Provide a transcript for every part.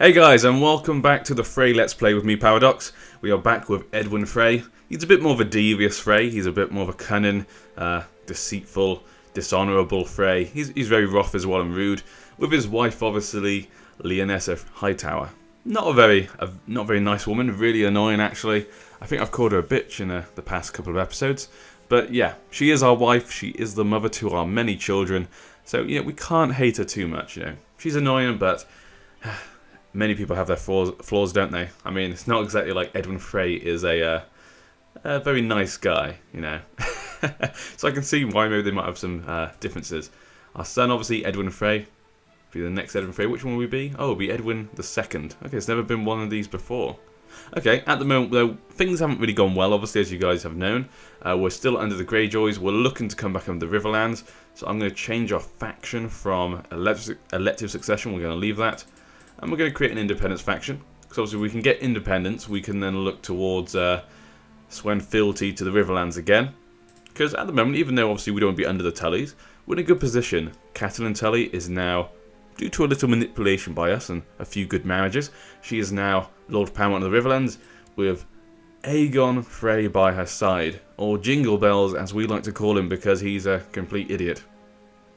Hey guys, and welcome back to the Frey Let's Play with me, Paradox. We are back with Edwin Frey. He's a bit more of a devious Frey. He's a bit more of a cunning, deceitful, dishonourable Frey. He's very rough as well and rude. With his wife, obviously, Leonessa Hightower. Not a very nice woman. Really annoying, actually. I think I've called her a bitch in the past couple of episodes. But yeah, she is our wife. She is the mother to our many children. So yeah, we can't hate her too much. You know, she's annoying, but many people have their flaws, don't they? I mean, it's not exactly like Edwin Frey is a very nice guy, you know. So I can see why maybe they might have some differences. Our son, obviously, Edwin Frey. Be the next Edwin Frey. Which one will we be? Oh, it'll be Edwin the Second. Okay, it's never been one of these before. Okay, at the moment, though, things haven't really gone well, obviously, as you guys have known. We're still under the Greyjoys. We're looking to come back under the Riverlands. So I'm going to change our faction from elective succession. We're going to leave that. And we're going to create an independence faction. Because obviously we can get independence. We can then look towards swearing fealty to the Riverlands again. Because at the moment, even though obviously we don't want to be under the Tullys, we're in a good position. Catelyn Tully is now, due to a little manipulation by us and a few good marriages, she is now Lord Paramount of the Riverlands with Aegon Frey by her side. Or Jingle Bells, as we like to call him, because he's a complete idiot.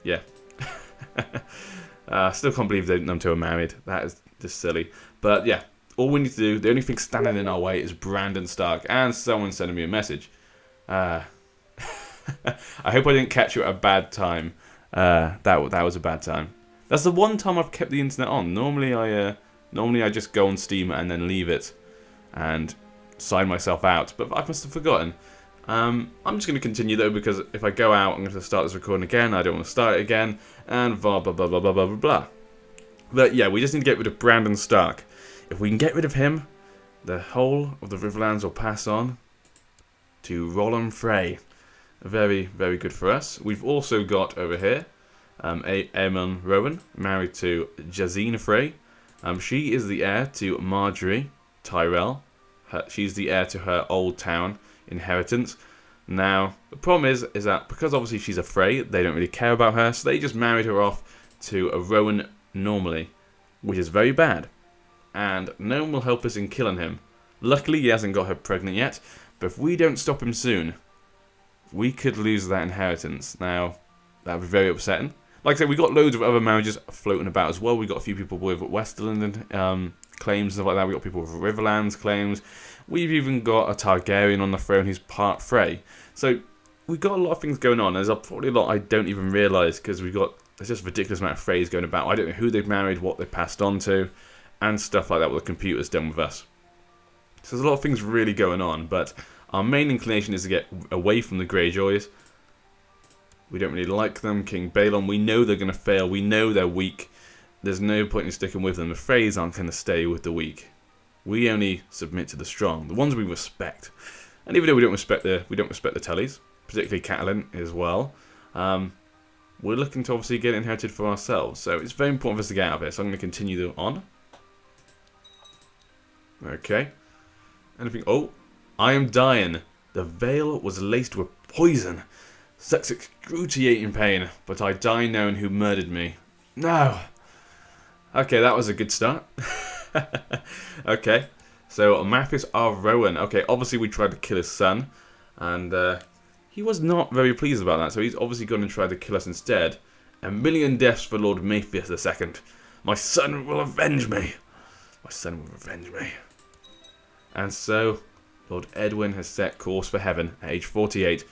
Yeah. Still can't believe them two are married. That is just silly. But yeah, all we need to do, the only thing standing in our way is Brandon Stark. And someone sending me a message. I hope I didn't catch you at a bad time. That was a bad time. That's the one time I've kept the internet on. Normally I just go on Steam and then leave it and sign myself out. But I must have forgotten. I'm just going to continue though, because if I go out, I'm going to start this recording again. I don't want to start it again, and blah blah blah blah blah blah blah. But yeah, we just need to get rid of Brandon Stark. If we can get rid of him, the whole of the Riverlands will pass on to Roland Frey. Very, very good for us. We've also got over here Aemon Rowan, married to Jazine Frey. She is the heir to Marjorie Tyrell. She's the heir to her old town inheritance. Now, the problem is that because obviously she's a Frey, they don't really care about her, so they just married her off to a Rowan normally, which is very bad. And no one will help us in killing him. Luckily, he hasn't got her pregnant yet, but if we don't stop him soon, we could lose that inheritance. Now, that would be very upsetting. Like I said, we got loads of other marriages floating about as well. We got a few people with Westerland claims and stuff like that. We got people with Riverlands claims. We've even got a Targaryen on the throne who's part Frey. So we've got a lot of things going on. There's probably a lot I don't even realise, because there's just a ridiculous amount of Freys going about. I don't know who they've married, what they've passed on to, and stuff like that, what the computer's done with us. So there's a lot of things really going on, but our main inclination is to get away from the Greyjoys. We don't really like them. King Balon, we know they're going to fail. We know they're weak. There's no point in sticking with them. The Freys aren't going to stay with the weak. We only submit to the strong, the ones we respect. And even though we don't respect the Tullys, particularly Catelyn as well, we're looking to obviously get it inherited for ourselves. So it's very important for us to get out of here. So I'm going to continue on. Okay. Anything? Oh, I am dying. The veil was laced with poison. Such excruciating pain, but I die knowing who murdered me. No. Okay, that was a good start. Okay, so Mathis R. Rowan. Okay, obviously we tried to kill his son, and he was not very pleased about that, so he's obviously going to try to kill us instead. 1,000,000 deaths for Lord Mathis II. My son will avenge me. My son will avenge me. And so, Lord Edwin has set course for heaven at age 48.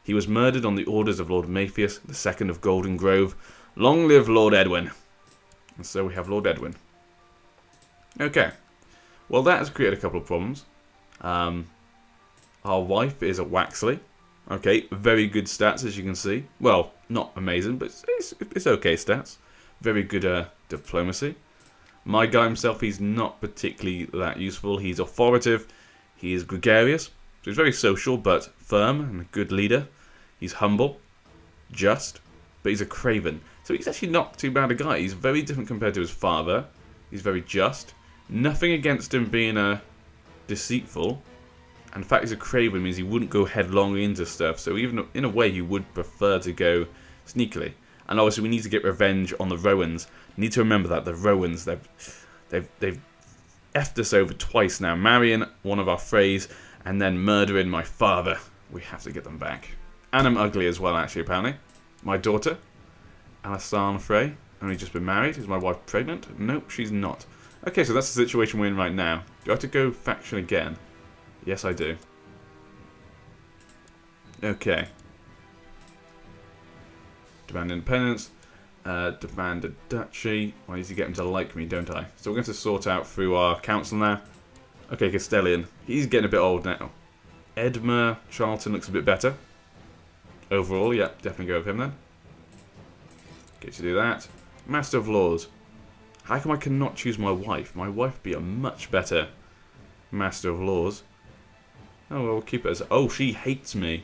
He was murdered on the orders of Lord Mathis II of Golden Grove. Long live Lord Edwin. And so we have Lord Edwin. Okay. Well, that has created a couple of problems. Our wife is a Waxley. Okay, very good stats, as you can see. Well, not amazing, but it's okay stats. Very good diplomacy. My guy himself, he's not particularly that useful. He's authoritative. He is gregarious. So he's very social, but firm and a good leader. He's humble, just, but he's a craven. So he's actually not too bad a guy. He's very different compared to his father. He's very just. Nothing against him being deceitful. And the fact he's a craven means he wouldn't go headlong into stuff. So even in a way, he would prefer to go sneakily. And obviously, we need to get revenge on the Rowans. We need to remember that the Rowans, they're They've effed us over twice now, marrying one of our Freys and then murdering my father. We have to get them back. And I'm ugly as well, actually, apparently. My daughter, Alysanne Frey, only just been married. Is my wife pregnant? Nope, she's not. Okay, so that's the situation we're in right now. Do I have to go faction again? Yes, I do. Okay. Demand independence. Demand a duchy. I need to get him to like me, don't I? So we're going to sort out through our council now. Okay, Castellian. He's getting a bit old now. Edmer Charlton looks a bit better. Overall, yeah, definitely go with him then. Get to do that. Master of Laws. How come I cannot choose my wife? My wife would be a much better Master of Laws. Oh, well, we'll keep it as... Oh, she hates me.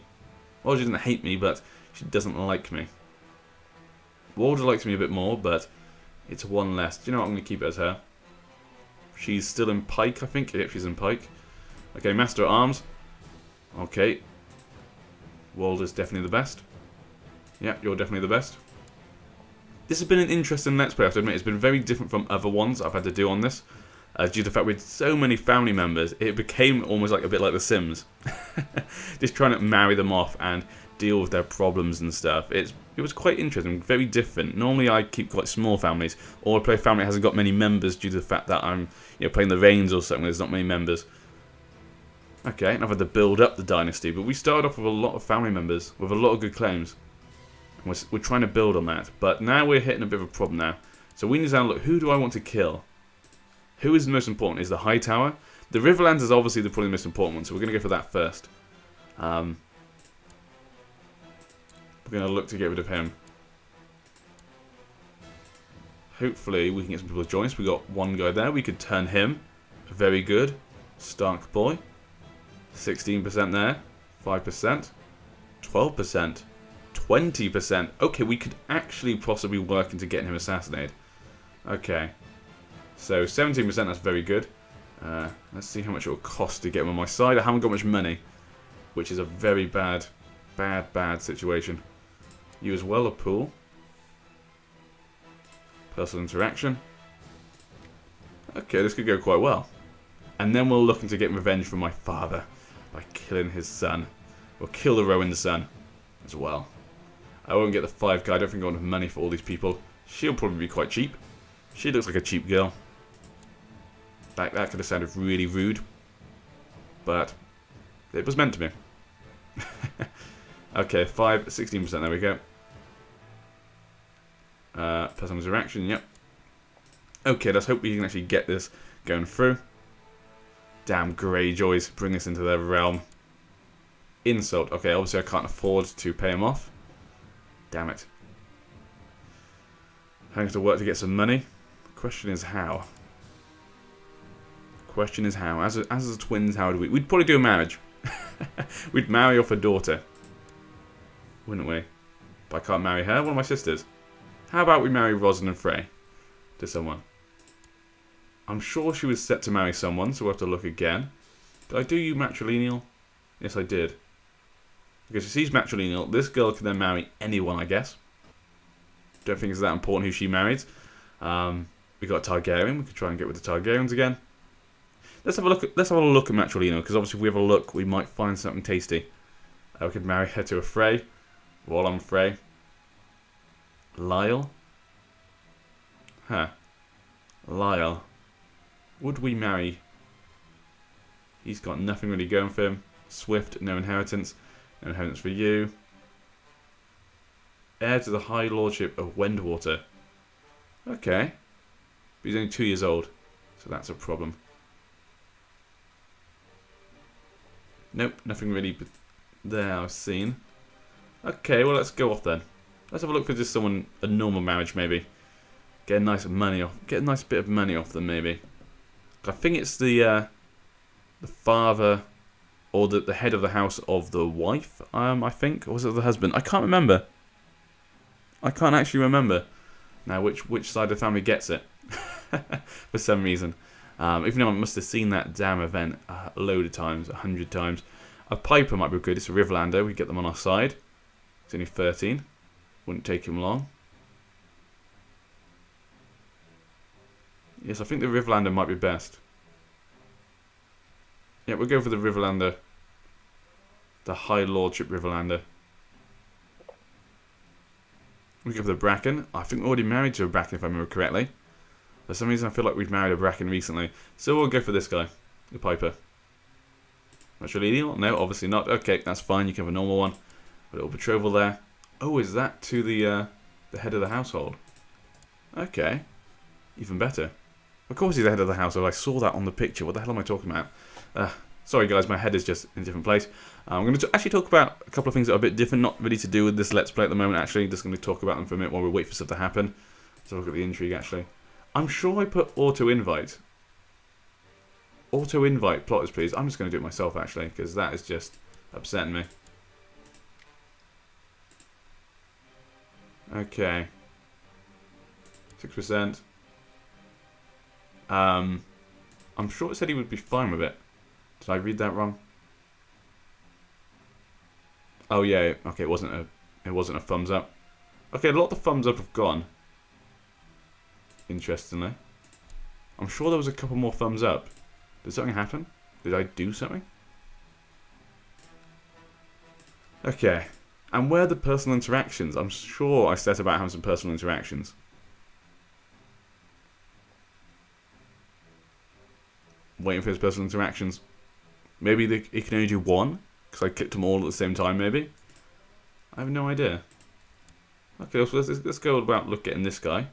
Well, she doesn't hate me, but she doesn't like me. Warder likes me a bit more, but it's one less. Do you know what? I'm going to keep it as her. She's still in Pike, I think. Yep, she's in Pike. Okay, Master at Arms. Okay. Walder's definitely the best. Yeah, you're definitely the best. This has been an interesting Let's Play, I have to admit. It's been very different from other ones I've had to do on this. Due to the fact we had so many family members, it became almost like a bit like The Sims. Just trying to marry them off and deal with their problems and stuff. It was quite interesting, very different. Normally I keep quite small families, or I play a family that hasn't got many members due to the fact that I'm playing the Reigns or something, there's not many members. Okay, and I've had to build up the dynasty, but we started off with a lot of family members, with a lot of good claims. We're trying to build on that, but now we're hitting a bit of a problem now. So we need to look, who do I want to kill? Who is the most important? Is the High Tower? The Riverlands is obviously probably the most important one, so we're going to go for that first. We're going to look to get rid of him. Hopefully we can get some people to join us. We got one guy there. We could turn him. Very good. Stark boy. 16% there. 5%. 12%. 20%. Okay, we could actually possibly work into getting him assassinated. Okay. So 17%, that's very good. Let's see how much it will cost to get him on my side. I haven't got much money, which is a very bad situation. You as well, a pool. Personal interaction. Okay, this could go quite well. And then we're looking to get revenge from my father by killing his son. We'll kill the Rowan's son as well. I won't get the 5 guy. I don't think I want money for all these people. She'll probably be quite cheap. She looks like a cheap girl. That could have sounded really rude. But it was meant to be. Okay, 16%, there we go. Personal interaction, yep. Okay, let's hope we can actually get this going through. Damn Greyjoys, bring us into their realm. Insult. Okay, obviously I can't afford to pay him off. Damn it. Having to work to get some money. The question is how. Question is how. As the twins, how do we... We'd probably do a marriage. We'd marry off a daughter. Wouldn't we? But I can't marry her, one of my sisters. How about we marry Rosalind Frey to someone? I'm sure she was set to marry someone, so we'll have to look again. Did I do you matrilineal? Yes, I did. Because if she's matrilineal, this girl can then marry anyone, I guess. Don't think it's that important who she marries. We got a Targaryen. We could try and get with the Targaryens again. Let's have a look at matrilineal, because obviously if we have a look, we might find something tasty. We could marry her to a Frey. While I'm Frey. Lyle. Huh. Lyle. Would we marry? He's got nothing really going for him. Swift, no inheritance. No inheritance for you. Heir to the High Lordship of Wendwater. Okay. But he's only 2 years old. So that's a problem. Nope, nothing really there I've seen. Okay, well let's go off then. Let's have a look for just someone, a normal marriage maybe. Get a nice bit of money off them maybe. I think it's the father or the head of the house of the wife, I think. Or was it the husband? I can't remember. I can't actually remember now which side of the family gets it. For some reason. Even though I must have seen that damn event a load of times, 100 times. A Piper might be good. It's a Riverlander. We get them on our side. It's only 13. Wouldn't take him long. Yes, I think the Riverlander might be best. Yeah, we'll go for the Riverlander. The High Lordship Riverlander. We go for the Bracken. I think we're already married to a Bracken, if I remember correctly. For some reason, I feel like we've married a Bracken recently. So we'll go for this guy, the Piper. Matrilineal? No, obviously not. Okay, that's fine. You can have a normal one. A little betrothal there. Oh, is that to the head of the household? Okay. Even better. Of course he's the head of the household. I saw that on the picture. What the hell am I talking about? Sorry guys, my head is just in a different place. I'm going to actually talk about a couple of things that are a bit different, not really to do with this Let's Play at the moment actually. Just going to talk about them for a minute while we wait for stuff to happen. Let's have a look at the intrigue actually. I'm sure I put auto-invite. Auto-invite plotters please. I'm just going to do it myself actually, because that is just upsetting me. Okay. 6%. I'm sure it said he would be fine with it. Did I read that wrong? Oh yeah, okay, it wasn't a thumbs up. Okay, a lot of the thumbs up have gone. Interestingly. I'm sure there was a couple more thumbs up. Did something happen? Did I do something? Okay. And where are the personal interactions? I'm sure I said about having some personal interactions. Waiting for his personal interactions. Maybe he can only do one, because I clicked them all at the same time, maybe? I have no idea. Okay, so let's go about getting this guy.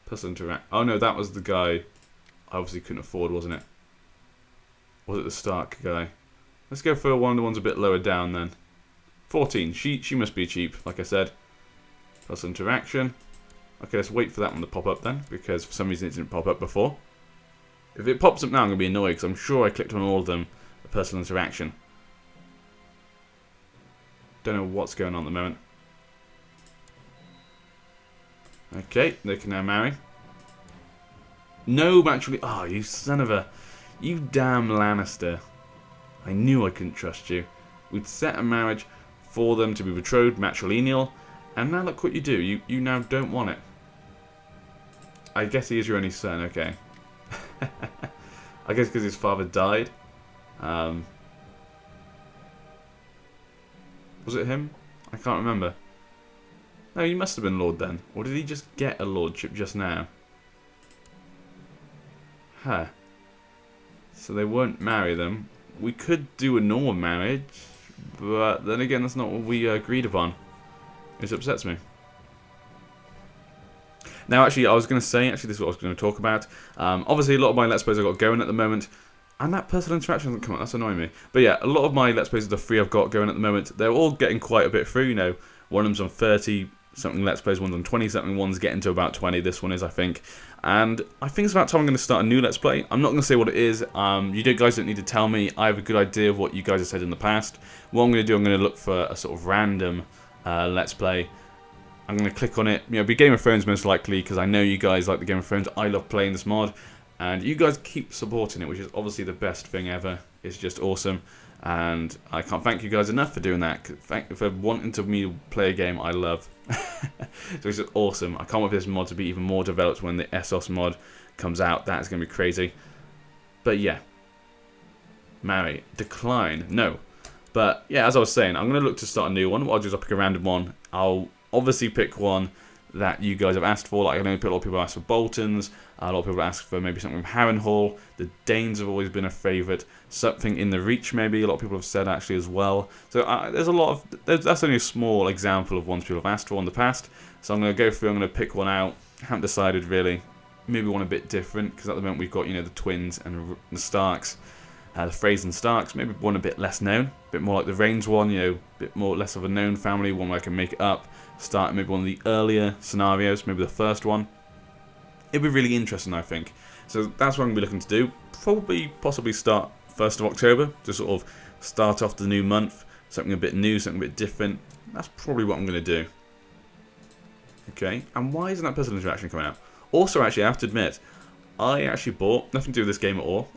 Personal interact. Oh no, that was the guy I obviously couldn't afford, wasn't it? Was it the Stark guy? Let's go for one of the ones a bit lower down then. 14. She must be cheap, like I said. Personal interaction. Okay, let's wait for that one to pop up then, because for some reason it didn't pop up before. If it pops up now, I'm going to be annoyed, because I'm sure I clicked on all of them, a personal interaction. Don't know what's going on at the moment. Okay, they can now marry. No, actually. Oh, you son of a... You damn Lannister. I knew I couldn't trust you. We'd set a marriage for them to be betrothed, matrilineal, and now look what you do. You now don't want it. I guess he is your only son, okay. I guess because his father died. Was it him? I can't remember. No, he must have been Lord then. Or did he just get a lordship just now? Huh. So they won't marry them. We could do a normal marriage, but then again, that's not what we agreed upon. This upsets me. Now, actually, I was going to say, this is what I was going to talk about. Obviously, a lot of my Let's Plays I've got going at the moment, and that personal interaction hasn't come up. That's annoying me. But yeah, a lot of my Let's Plays, the 3 I've got going at the moment, they're all getting quite a bit through, you know. One of them's on 30-something Let's Plays, one's on 20-something, one's getting to about 20, this one is, I think. And I think it's about time I'm going to start a new Let's Play. I'm not going to say what it is. You guys don't need to tell me. I have a good idea of what you guys have said in the past. What I'm going to do, I'm going to look for a sort of random Let's Play. I'm going to click on it. You know, be Game of Thrones most likely, because I know you guys like the Game of Thrones. I love playing this mod. And you guys keep supporting it, which is obviously the best thing ever. It's just awesome. And I can't thank you guys enough for doing that. Thank you for wanting me to play a game I love. So it's just awesome. I can't wait for this mod to be even more developed when the Essos mod comes out. That is going to be crazy. But yeah. Marry. Decline. No. But yeah, as I was saying, I'm going to look to start a new one. What I'll do is I'll pick a random one. I'll obviously pick one that you guys have asked for. Like I know a lot of people ask for Boltons. A lot of people ask for maybe something from Harrenhal. The Danes have always been a favourite. Something in the Reach maybe. A lot of people have said actually as well. So there's a lot of... That's only a small example of ones people have asked for in the past. So I'm going to go through. I'm going to pick one out. Haven't decided really. Maybe one a bit different, because at the moment we've got, you know, the Twins and the Starks. The Freys and Starks, maybe one a bit less known, a bit more like the Reigns one, you know, a bit more less of a known family, one where I can make it up, start maybe one of the earlier scenarios, maybe the first one. It'd be really interesting, I think. So that's what I'm going to be looking to do. Probably, possibly start 1st of October, to sort of start off the new month, something a bit new, something a bit different. That's probably what I'm going to do. Okay, and why isn't that personal interaction coming out? Also, actually, I have to admit, I actually bought, nothing to do with this game at all,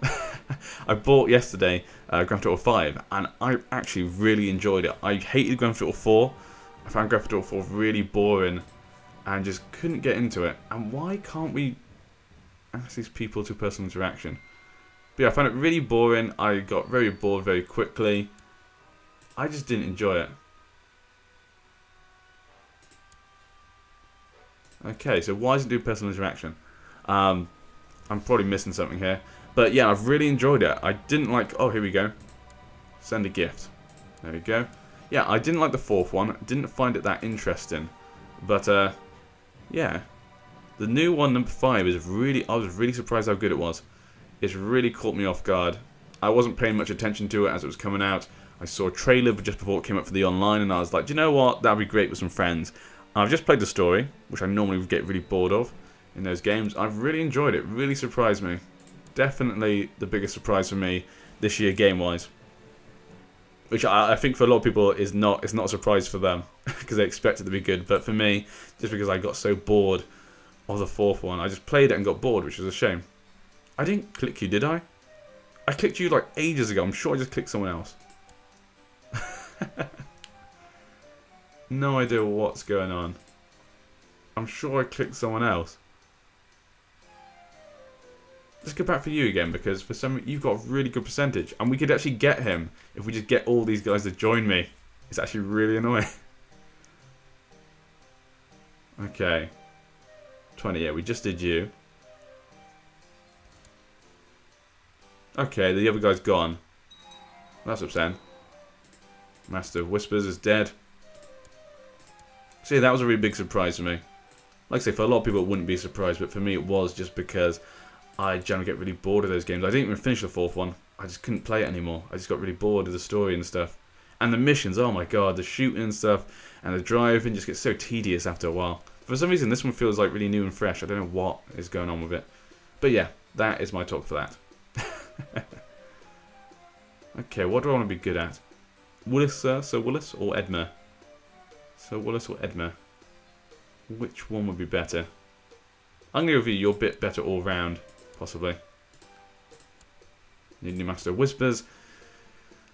I bought yesterday Grand Theft Auto 5, and I actually really enjoyed it. I hated Grand Theft Auto 4. I found Grand Theft Auto 4 really boring and just couldn't get into it. And why can't we ask these people to personal interaction? But yeah, I found it really boring. I got very bored very quickly. I just didn't enjoy it. Okay, so why does it do personal interaction? I'm probably missing something here. But yeah, I've really enjoyed it. I didn't like... Oh, here we go. Send a gift. There we go. Yeah, I didn't like the fourth one. Didn't find it that interesting. But, yeah. The new one, number 5, is really... I was really surprised how good it was. It's really caught me off guard. I wasn't paying much attention to it as it was coming out. I saw a trailer just before it came up for the online, and I was like, do you know what? That'd be great with some friends. I've just played the story, which I normally would get really bored of in those games. I've really enjoyed it. Really surprised me. Definitely the biggest surprise for me this year game-wise. Which I think for a lot of people it's not a surprise for them because they expect it to be good. But for me, just because I got so bored of the fourth one, I just played it and got bored, which is a shame. I didn't click you, did I? I clicked you like ages ago. I'm sure I just clicked someone else. No idea what's going on. I'm sure I clicked someone else. Let's go back for you again, because for some you've got a really good percentage, and we could actually get him if we just get all these guys to join me. It's actually really annoying. Okay. 20, yeah, we just did you. Okay, the other guy's gone. That's upsetting. Master of Whispers is dead. So yeah, that was a really big surprise for me. Like I say, for a lot of people it wouldn't be a surprise, but for me it was, just because I generally get really bored of those games. I didn't even finish the fourth one. I just couldn't play it anymore. I just got really bored of the story and stuff. And the missions, oh my god, the shooting and stuff, and the driving just gets so tedious after a while. For some reason this one feels like really new and fresh. I don't know what is going on with it. But yeah, that is my talk for that. Okay, what do I want to be good at? Willis, Sir Willis, or Edmer? Sir Willis or Edmer? Which one would be better? I'm going to review your bit better all round, possibly. Need new Master of Whispers.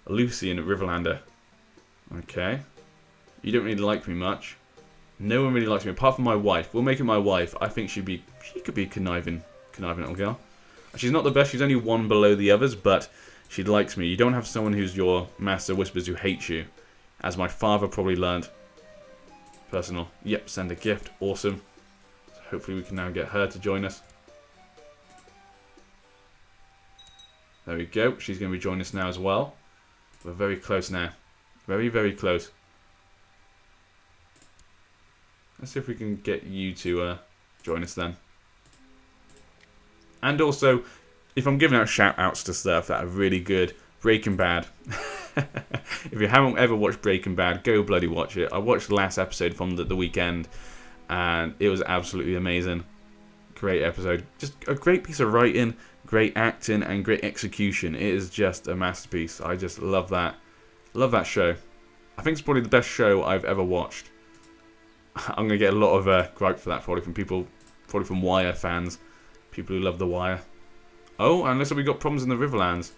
Lucy and Riverlander. Okay. You don't really like me much. No one really likes me, apart from my wife. We'll make it my wife. I think she could be a conniving little girl. She's not the best. She's only one below the others, but she likes me. You don't have someone who's your Master of Whispers who hates you, as my father probably learned. Personal. Yep, send a gift. Awesome. So hopefully we can now get her to join us. There we go. She's going to be joining us now as well. We're very close now. Very, very close. Let's see if we can get you to join us then. And also, if I'm giving out shout-outs to stuff that are really good, Breaking Bad. If you haven't ever watched Breaking Bad, go bloody watch it. I watched the last episode from the weekend, and it was absolutely amazing. Great episode. Just a great piece of writing, great acting, and great execution. It is just a masterpiece. I just love that. Love that show. I think it's probably the best show I've ever watched. I'm going to get a lot of gripe for that, probably from people, probably from Wire fans. People who love The Wire. Oh, and looks like we've got problems in the Riverlands.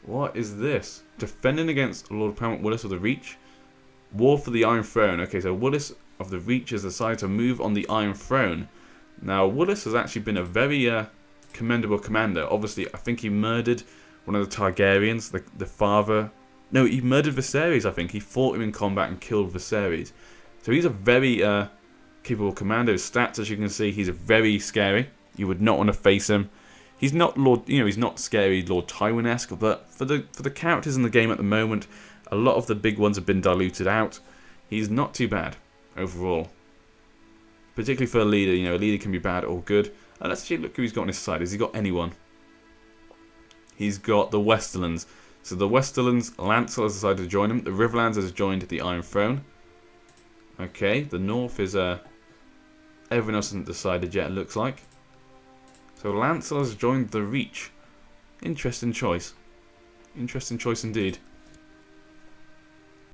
What is this? Defending against Lord Paramount Willis of the Reach. War for the Iron Throne. Okay, so Willis of the Reach has decided to move on the Iron Throne. Now, Willis has actually been a very commendable commander. Obviously, I think he murdered one of the Targaryens, the father. No, he murdered Viserys, I think. He fought him in combat and killed Viserys. So he's a very capable commander. His stats, as you can see, he's very scary. You would not want to face him. He's not he's not scary Lord Tywin-esque, but for the characters in the game at the moment, a lot of the big ones have been diluted out. He's not too bad overall. Particularly for a leader, a leader can be bad or good. Let's actually look who he's got on his side. Has he got anyone? He's got the Westerlands. So the Westerlands, Lancel has decided to join him. The Riverlands has joined the Iron Throne. Okay, the North is everyone else hasn't decided yet, it looks like. So Lancel has joined the Reach. Interesting choice. Interesting choice indeed.